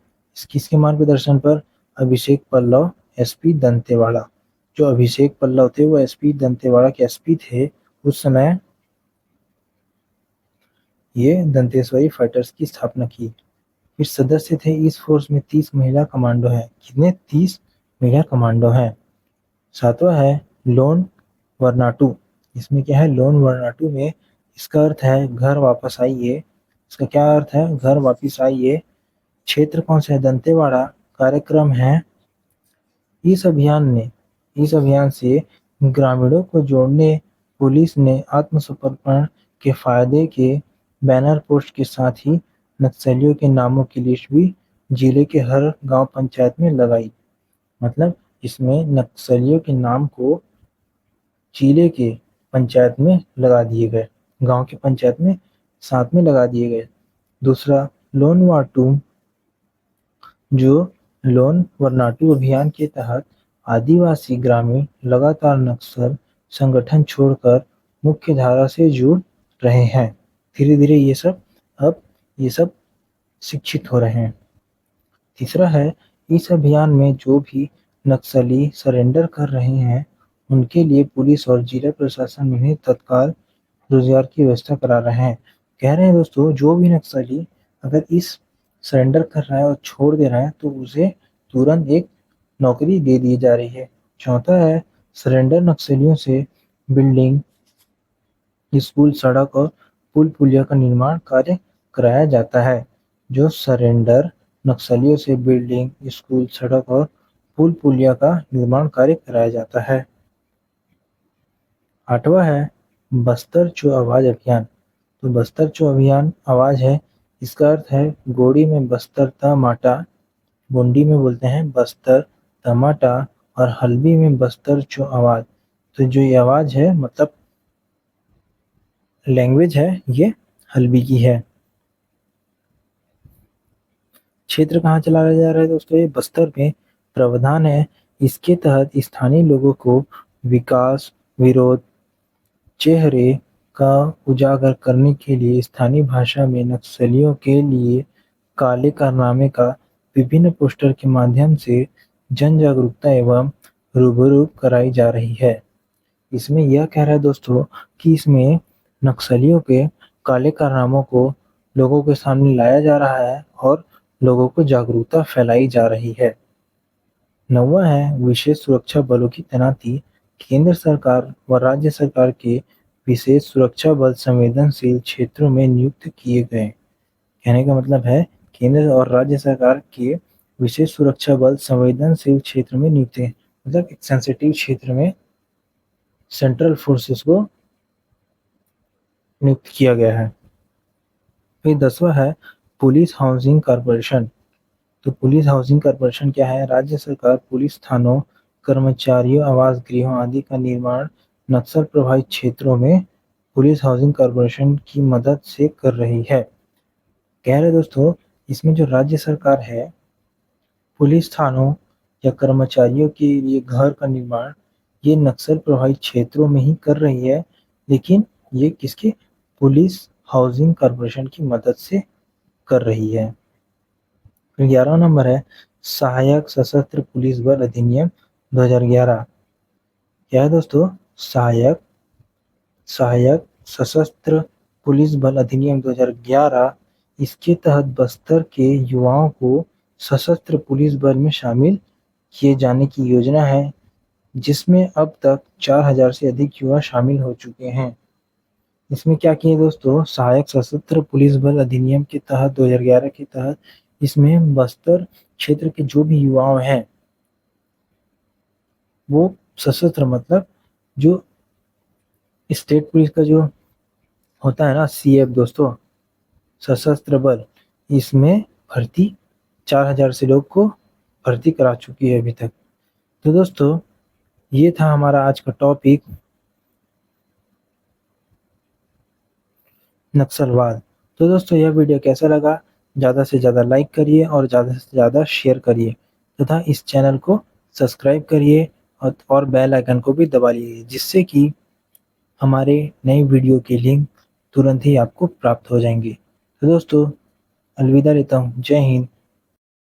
किसके मार्गदर्शन पर? अभिषेक पल्लव, एसपी दंतेवाड़ा। जो अभिषेक पल्लव थे वो एसपी दंतेवाड़ा के एसपी थे उस समय। ये दंतेश्वरी फाइटर्स की स्थापना की। फिर सदस्य थे इस फोर्स में 30 महिला कमांडो हैं। कितने? 30 महिला कमांडो हैं। सातवां है लोन वर्नाटू। इसमें क्या है? लोन वर्नाटू में इसका अर्थ है घर वापस आइए। इसका क्या अर्थ है? घर वापस आइए। क्षेत्र कौन सा है? दंतेवाड़ा। कार्यक्रम है इस अभियान से ग्रामीणों को जोड़ने पुलिस ने आत्मसमर्पण के फायदे के बैनर पोस्ट के साथ ही नक्सलियों के नामों की लिस्ट भी जिले के हर गांव पंचायत में लगाई। मतलब इसमें नक्सलियों के नाम को जिले के पंचायत में लगा दिए गए, गांव के पंचायत में साथ में लगा दिए गए। दूसरा लोन वाटू, जो लोन वर्नाटू अभियान के तहत आदिवासी ग्रामीण लगातार नक्सल संगठन छोड़कर मुख्य धारा से जुड़ रहे हैं। धीरे धीरे ये सब शिक्षित हो रहे हैं। तीसरा है, इस अभियान में जो भी नक्सली सरेंडर कर रहे हैं उनके लिए पुलिस और जिला प्रशासन उन्हें तत्काल रोजगार की व्यवस्था करा रहे हैं। कह रहे हैं दोस्तों, जो भी नक्सली अगर इस सरेंडर कर रहा है और छोड़ दे रहा है तो उसे तुरंत एक नौकरी दे दी जा रही है। चौथा है, सरेंडर नक्सलियों से बिल्डिंग, स्कूल, सड़क और पुल पुलिया का निर्माण कार्य कराया जाता है। जो सरेंडर नक्सलियों से बिल्डिंग, स्कूल, सड़क और पुल पुलिया का निर्माण कार्य कराया जाता है। आठवां है, बस्तर चो आवाज अभियान। तो बस्तर चो अभियान आवाज है, इसका अर्थ है गोड़ी में बस्तर तमाटा, गोंडी में बोलते हैं बस्तर टमाटा और हल्बी में बस्तर चो आवाज। तो जो ये आवाज है मतलब लैंग्वेज है, ये हल्बी की है। क्षेत्र कहाँ चलाया जा रहा है दोस्तों? ये बस्तर में प्रावधान है। इसके तहत स्थानीय लोगों को विकास विरोध चेहरे का उजागर करने के लिए स्थानीय भाषा में नक्सलियों के लिए काले कारनामे का विभिन्न पोस्टर के माध्यम से जन जागरूकता एवं रूबरू कराई जा रही है। इसमें यह कह रहा है दोस्तों कि इसमें नक्सलियों के काले कारनामों को लोगों के सामने लाया जा रहा है और लोगों को जागरूकता फैलाई जा रही है। नौवां है, विशेष सुरक्षा बलों की तैनाती। केंद्र सरकार व राज्य सरकार के विशेष सुरक्षा बल संवेदनशील क्षेत्रों में नियुक्त किए गए। कहने का मतलब है केंद्र और राज्य सरकार के विशेष सुरक्षा बल संवेदनशील क्षेत्र में नियुक्त है, मतलब एक सेंसिटिव क्षेत्र में सेंट्रल फोर्सेस को नियुक्त किया गया है। फिर 10वां है, पुलिस हाउसिंग कॉर्पोरेशन। तो पुलिस हाउसिंग कॉर्पोरेशन क्या है? राज्य सरकार पुलिस थानों, कर्मचारियों आवास गृहों आदि का निर्माण नक्सल प्रभावित क्षेत्रों में पुलिस हाउसिंग कॉर्पोरेशन की मदद से कर रही है। कह रहे दोस्तों, इसमें जो राज्य सरकार है पुलिस थानों या कर्मचारियों के लिए घर का निर्माण ये नक्सल प्रभावित क्षेत्रों में ही कर रही है, लेकिन ये किसके? पुलिस हाउसिंग कॉर्पोरेशन की मदद से कर रही है। 11वां नंबर है, सहायक सशस्त्र पुलिस बल अधिनियम 2011। क्या है दोस्तों? सहायक सहायक सशस्त्र पुलिस बल अधिनियम 2011। इसके तहत बस्तर के युवाओं को सशस्त्र पुलिस बल में शामिल किए जाने की योजना है, जिसमें अब तक 4000 से अधिक युवा शामिल हो चुके हैं। इसमें क्या किए दोस्तों? सहायक सशस्त्र पुलिस बल अधिनियम के तहत 2011 के तहत इसमें बस्तर क्षेत्र के जो भी युवाओं हैं वो सशस्त्र मतलब जो स्टेट पुलिस का जो होता है ना, सीएफ दोस्तों, सशस्त्र बल, इसमें भर्ती 4000 से लोग को भर्ती करा चुकी है अभी तक। तो दोस्तों, ये था हमारा आज का टॉपिक, नक्सलवाद। तो दोस्तों, यह वीडियो कैसा लगा? ज़्यादा से ज़्यादा लाइक करिए और ज़्यादा से ज़्यादा शेयर करिए तथा इस चैनल को सब्सक्राइब करिए और बेल आइकन को भी दबा लीजिए, जिससे कि हमारे नई वीडियो के लिंक तुरंत ही आपको प्राप्त हो जाएंगे। तो दोस्तों, अलविदा लेता हूँ। जय हिंद।